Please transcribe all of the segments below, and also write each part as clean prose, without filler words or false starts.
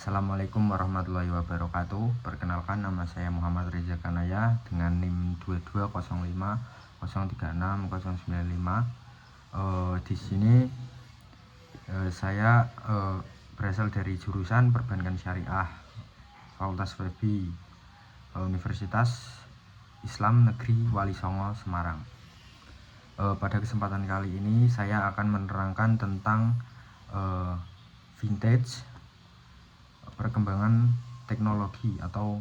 Assalamualaikum warahmatullahi wabarakatuh. Perkenalkan, nama saya Muhammad Reza Kanaya dengan NIM 22050360095. Di sini saya berasal dari jurusan Perbankan Syariah, Fakultas FEBI, Universitas Islam Negeri Wali Songo, Semarang. Pada kesempatan kali ini saya akan menerangkan tentang vintage, perkembangan teknologi atau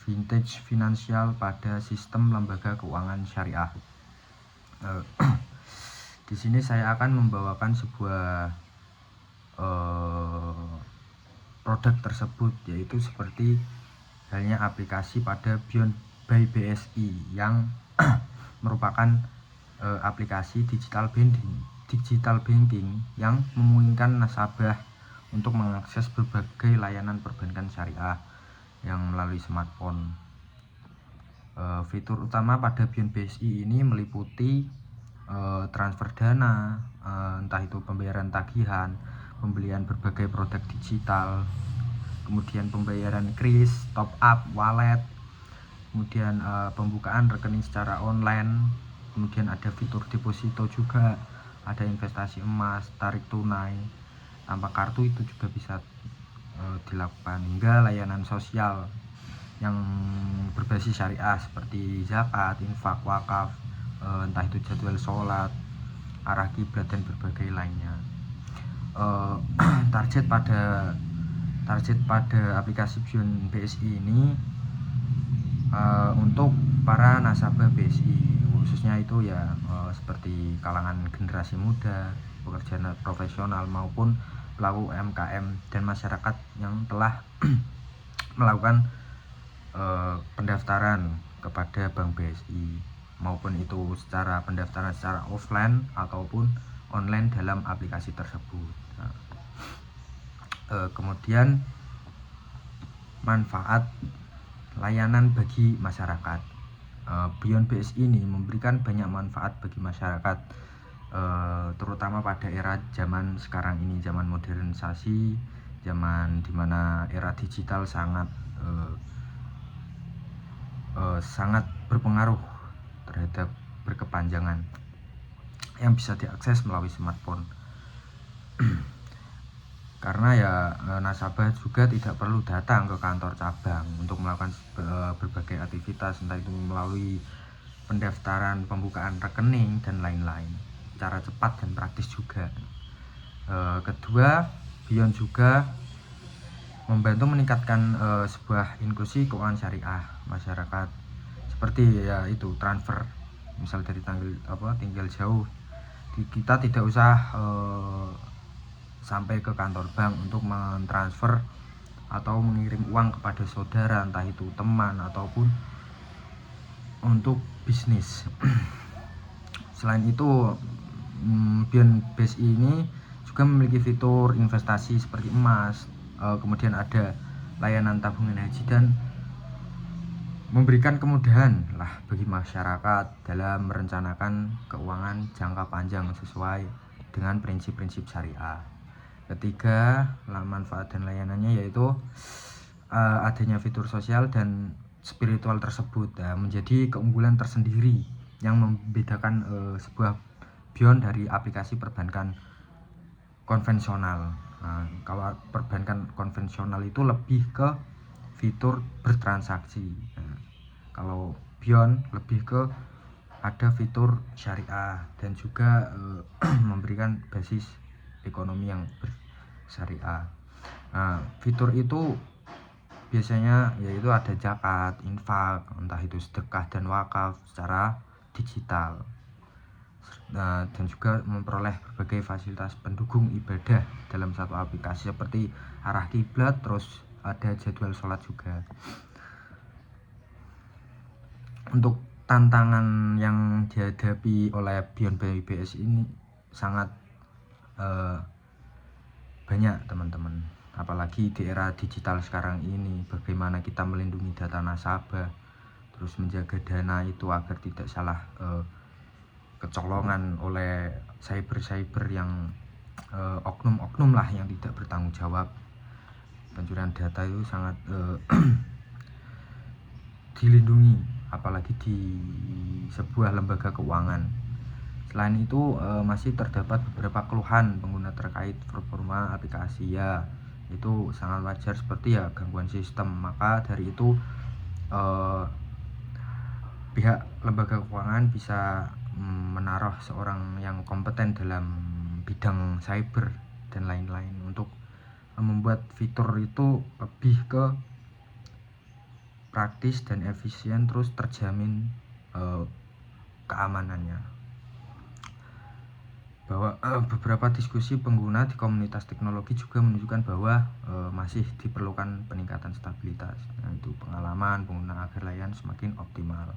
vintage finansial pada sistem lembaga keuangan syariah. Di sini saya akan membawakan sebuah produk tersebut, yaitu seperti halnya aplikasi pada Beyond by BSI yang merupakan aplikasi digital banking yang memungkinkan nasabah untuk mengakses berbagai layanan perbankan syariah yang melalui smartphone. Fitur utama pada Beyond BSI ini meliputi transfer dana, entah itu pembayaran tagihan, pembelian berbagai produk digital, kemudian pembayaran kris, top up, wallet, kemudian pembukaan rekening secara online, kemudian ada fitur deposito juga, ada investasi emas, tarik tunai tanpa kartu itu juga bisa dilakukan, hingga layanan sosial yang berbasis syariah seperti zakat, infak, wakaf, entah itu jadwal sholat, arah kiblat, dan berbagai lainnya. Target pada aplikasi Beyond BSI ini untuk para nasabah BSI, khususnya itu ya seperti kalangan generasi muda, pekerja profesional maupun pelaku UMKM dan masyarakat yang telah melakukan pendaftaran kepada Bank BSI, maupun itu secara pendaftaran secara offline ataupun online dalam aplikasi tersebut. Kemudian manfaat layanan bagi masyarakat. Beyond BSI ini memberikan banyak manfaat bagi masyarakat, terutama pada era zaman sekarang ini, zaman modernisasi, zaman dimana era digital sangat berpengaruh terhadap berkepanjangan yang bisa diakses melalui smartphone. Karena ya nasabah juga tidak perlu datang ke kantor cabang untuk melakukan berbagai aktivitas, entah itu melalui pendaftaran, pembukaan rekening, dan lain-lain, cara cepat dan praktis juga. Kedua, Beyond juga membantu meningkatkan sebuah inklusi keuangan syariah masyarakat, seperti ya itu transfer, misal dari tinggal jauh, kita tidak usah sampai ke kantor bank untuk mentransfer atau mengirim uang kepada saudara, entah itu teman ataupun untuk bisnis. Selain itu, Beyond BSI ini juga memiliki fitur investasi seperti emas, kemudian ada layanan tabungan haji, dan memberikan kemudahan lah bagi masyarakat dalam merencanakan keuangan jangka panjang sesuai dengan prinsip-prinsip syariah. Ketiga, manfaat dan layanannya yaitu adanya fitur sosial dan spiritual tersebut menjadi keunggulan tersendiri yang membedakan sebuah Beyond dari aplikasi perbankan konvensional. Kalau perbankan konvensional itu lebih ke fitur bertransaksi, kalau Beyond lebih ke ada fitur syariah dan juga memberikan basis ekonomi yang bersyariah. Fitur itu biasanya yaitu ada zakat, infak, entah itu sedekah dan wakaf secara digital, dan juga memperoleh berbagai fasilitas pendukung ibadah dalam satu aplikasi seperti arah kiblat, terus ada jadwal sholat juga. Untuk tantangan yang dihadapi oleh Beyond by BSI ini sangat banyak, teman-teman, apalagi di era digital sekarang ini. Bagaimana kita melindungi data nasabah, terus menjaga dana itu agar tidak salah kecolongan oleh cyber yang oknum-oknum lah yang tidak bertanggung jawab. pencurian data itu sangat dilindungi, apalagi di sebuah lembaga keuangan. Selain itu masih terdapat beberapa keluhan pengguna terkait performa aplikasi, ya itu sangat wajar seperti ya gangguan sistem. Maka dari itu pihak lembaga keuangan bisa menaruh seorang yang kompeten dalam bidang cyber dan lain-lain untuk membuat fitur itu lebih ke praktis dan efisien, terus terjamin keamanannya. Bahwa beberapa diskusi pengguna di komunitas teknologi juga menunjukkan bahwa masih diperlukan peningkatan stabilitas, yaitu pengalaman pengguna agar layanan semakin optimal.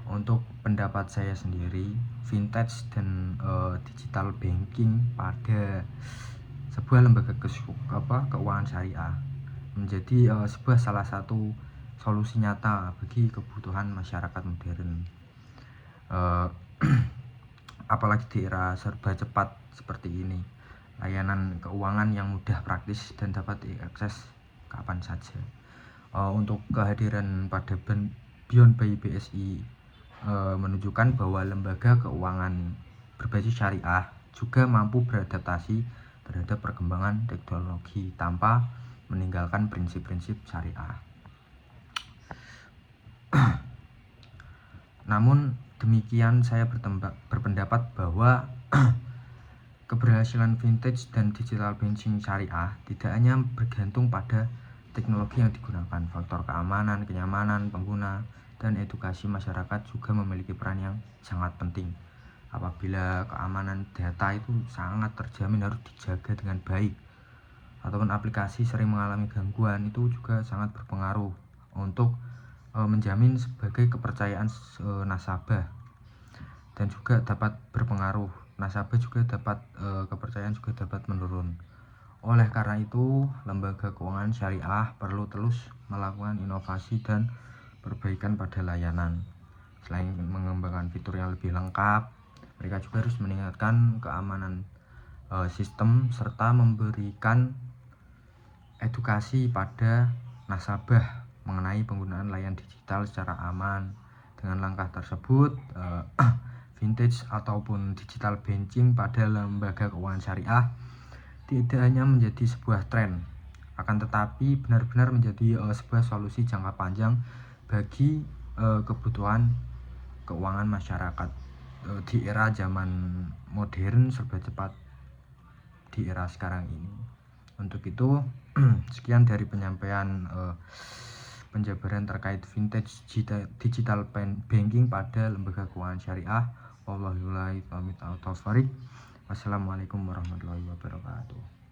Untuk pendapat saya sendiri, vintage dan digital banking pada sebuah lembaga keuangan syariah menjadi sebuah salah satu solusi nyata bagi kebutuhan masyarakat modern. Apalagi di era serba cepat seperti ini, layanan keuangan yang mudah, praktis, dan dapat diakses kapan saja. Untuk kehadiran pada Beyond by BSI menunjukkan bahwa lembaga keuangan berbasis syariah juga mampu beradaptasi terhadap perkembangan teknologi tanpa meninggalkan prinsip-prinsip syariah. Namun demikian, saya berpendapat bahwa keberhasilan vintage dan digital banking syariah tidak hanya bergantung pada teknologi yang digunakan. Faktor keamanan, kenyamanan pengguna, dan edukasi masyarakat juga memiliki peran yang sangat penting. Apabila keamanan data itu sangat terjamin, harus dijaga dengan baik, ataupun aplikasi sering mengalami gangguan, itu juga sangat berpengaruh untuk menjamin sebagai kepercayaan nasabah, dan juga dapat berpengaruh nasabah juga dapat kepercayaan juga dapat menurun. Oleh karena itu, lembaga keuangan syariah perlu terus melakukan inovasi dan perbaikan pada layanan. Selain mengembangkan fitur yang lebih lengkap, mereka juga harus meningkatkan keamanan sistem serta memberikan edukasi pada nasabah mengenai penggunaan layanan digital secara aman. Dengan langkah tersebut, vintage ataupun digital banking pada lembaga keuangan syariah tidak hanya menjadi sebuah tren, akan tetapi benar-benar menjadi sebuah solusi jangka panjang bagi kebutuhan keuangan masyarakat di era zaman modern serba cepat di era sekarang ini. Untuk itu sekian dari penyampaian penjabaran terkait vintage digital banking pada lembaga keuangan syariah. Wassalamualaikum warahmatullahi wabarakatuh.